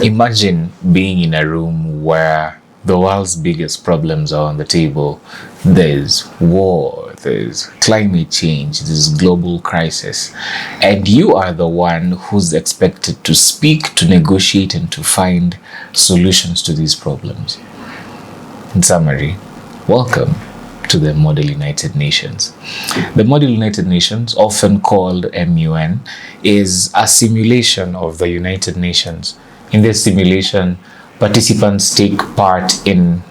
Imagine being in a room where the world's biggest problems are on the table. There's war, there's climate change, there's global crisis, and you are the one who's expected to speak, to negotiate, and to find solutions to these problems. In summary, welcome to the Model United Nations. The Model United Nations, often called MUN, is a simulation of the United Nations. In this simulation, participants take part in,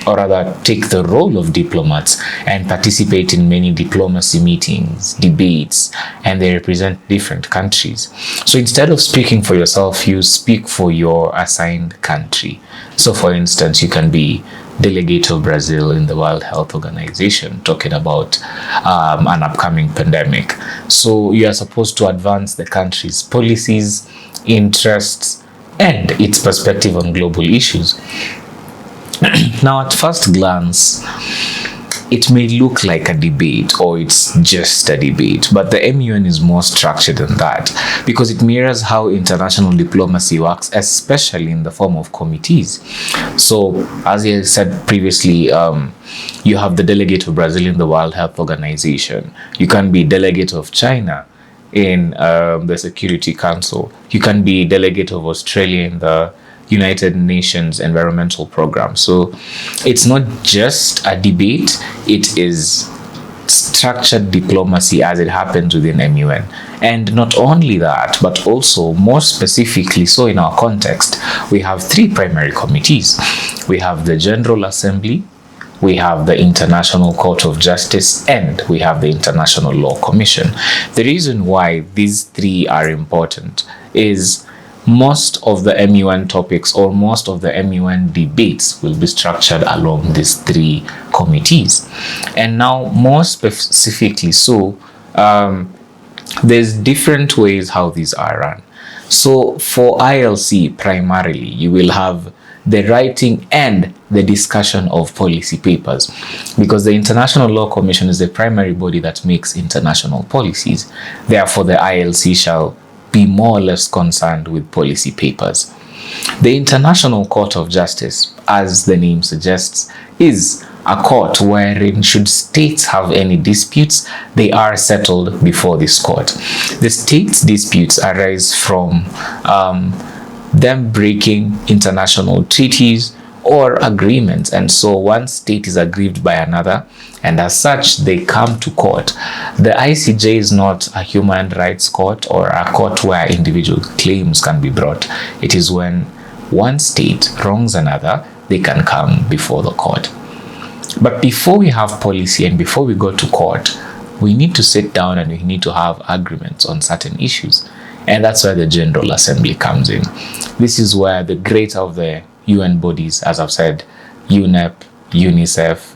or rather take the role of diplomats and participate in many diplomacy meetings, debates, and they represent different countries. So instead of speaking for yourself, you speak for your assigned country. So for instance, you can be delegate of Brazil in the World Health Organization, talking about an upcoming pandemic. So you are supposed to advance the country's policies, interests, and its perspective on global issues. Now, at first glance, it may look like a debate or it's just a debate, but the MUN is more structured than that because it mirrors how international diplomacy works, especially in the form of committees. So, as I said previously, you have the delegate of Brazil in the World Health Organization. You can be delegate of China in the Security Council. You can be delegate of Australia in the United Nations Environmental Program. So it's not just a debate, it is structured diplomacy as it happens within MUN. And not only that, but also more specifically, so in our context, we have three primary committees. We have the General Assembly, we have the International Court of Justice, and we have the International Law Commission. The reason why these three are important is most of the MUN topics or most of the MUN debates will be structured along these three committees. And now, more specifically so, there's different ways how these are run. So for ILC, primarily, you will have the writing and the discussion of policy papers, because the International Law Commission is the primary body that makes international policies. Therefore, the ILC shall be more or less concerned with policy papers. The International Court of Justice, as the name suggests, is a court wherein should states have any disputes, they are settled before this court. The states' disputes arise from them breaking international treaties or agreements, and so one state is aggrieved by another, and as such they come to court. The ICJ is not a human rights court or a court where individual claims can be brought. It is when one state wrongs another, they can come before the court. But before we have policy and before we go to court, we need to sit down and we need to have agreements on certain issues. And that's where the General Assembly comes in. This is where the greater of the UN bodies, as I've said, UNEP, UNICEF,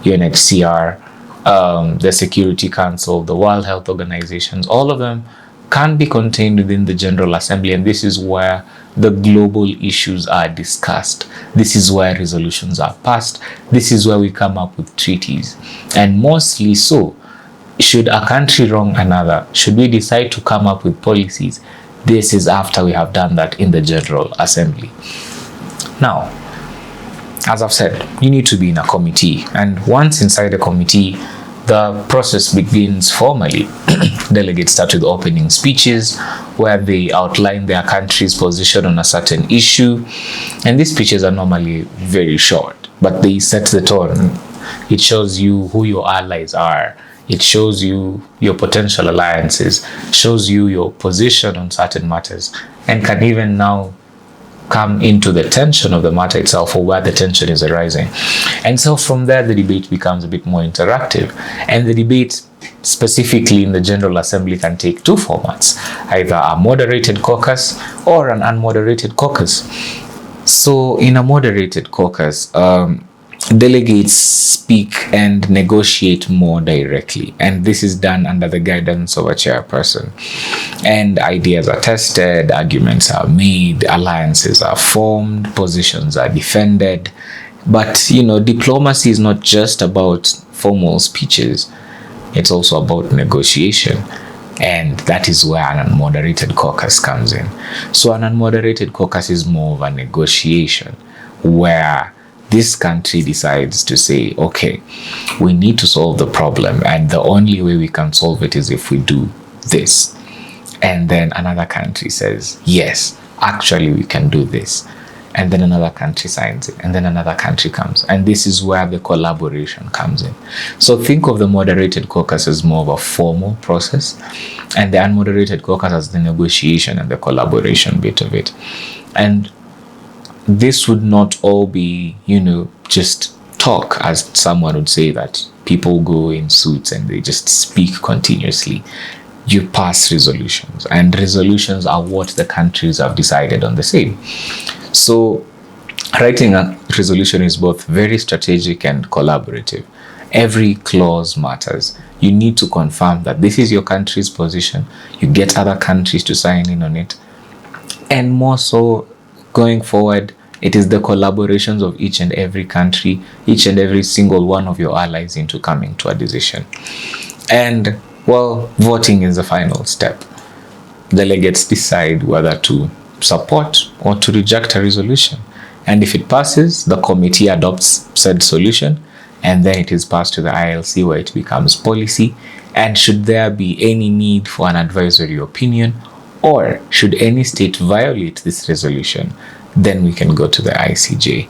UNHCR, the Security Council, the World Health Organizations, all of them can be contained within the General Assembly, and this is where the global issues are discussed. This is where resolutions are passed. This is where we come up with treaties. And mostly so, should a country wrong another, should we decide to come up with policies, this is after we have done that in the General Assembly. Now, as I've said, you need to be in a committee, and once inside a committee, the process begins formally. Delegates start with opening speeches where they outline their country's position on a certain issue, and these speeches are normally very short, but they set the tone. It shows you who your allies are. It shows you your potential alliances, shows you your position on certain matters, and can even now come into the tension of the matter itself, or where the tension is arising. And so from there, the debate becomes a bit more interactive. And the debate specifically in the General Assembly can take two formats, either a moderated caucus or an unmoderated caucus. So in a moderated caucus, delegates speak and negotiate more directly, and this is done under the guidance of a chairperson, and ideas are tested, arguments are made, alliances are formed, positions are defended. But diplomacy is not just about formal speeches, it's also about negotiation. And that is where an unmoderated caucus comes in. So an unmoderated caucus is more of a negotiation where this country decides to say, okay, we need to solve the problem, and the only way we can solve it is if we do this. And then another country says, yes, actually we can do this. And then another country signs it, and then another country comes. And this is where the collaboration comes in. So think of the moderated caucus as more of a formal process, and the unmoderated caucus as the negotiation and the collaboration bit of it. And this would not all be, just talk, as someone would say that people go in suits and they just speak continuously. You pass resolutions, and resolutions are what the countries have decided on the same. So writing a resolution is both very strategic and collaborative. Every clause matters. You need to confirm that this is your country's position. You get other countries to sign in on it. And more so, going forward, it is the collaborations of each and every country, each and every single one of your allies into coming to a decision. And, well, voting is the final step. Delegates decide whether to support or to reject a resolution. And if it passes, the committee adopts said solution, and then it is passed to the ILC where it becomes policy. And should there be any need for an advisory opinion, or should any state violate this resolution, then we can go to the ICJ.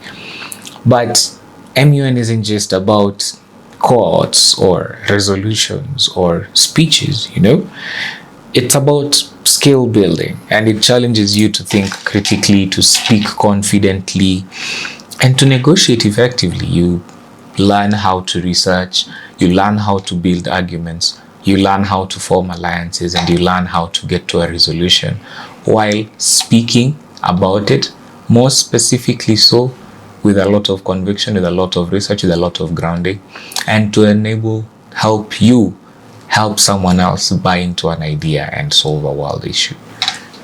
But MUN isn't just about courts or resolutions or speeches, It's about skill building, and it challenges you to think critically, to speak confidently, and to negotiate effectively. You learn how to research, you learn how to build arguments, you learn how to form alliances, and you learn how to get to a resolution while speaking about it, more specifically so, with a lot of conviction, with a lot of research, with a lot of grounding, and to help someone else buy into an idea and solve a world issue.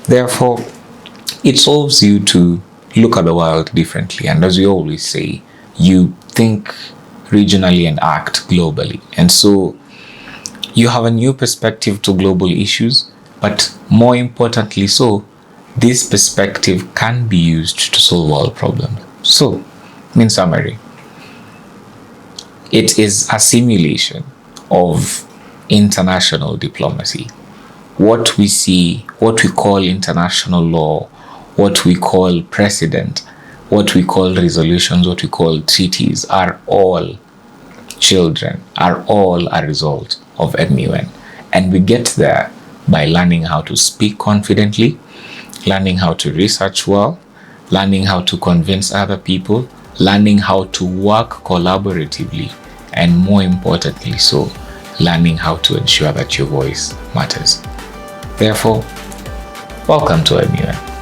Therefore, it solves you to look at the world differently. And as we always say, you think regionally and act globally. And so you have a new perspective to global issues, but more importantly so, this perspective can be used to solve world problems. So, in summary, it is a simulation of international diplomacy. What we see, what we call international law, what we call precedent, what we call resolutions, what we call treaties are all a result of MUN. And we get there by learning how to speak confidently, learning how to research well, learning how to convince other people, learning how to work collaboratively, and more importantly so, learning how to ensure that your voice matters. Therefore, welcome to MUN.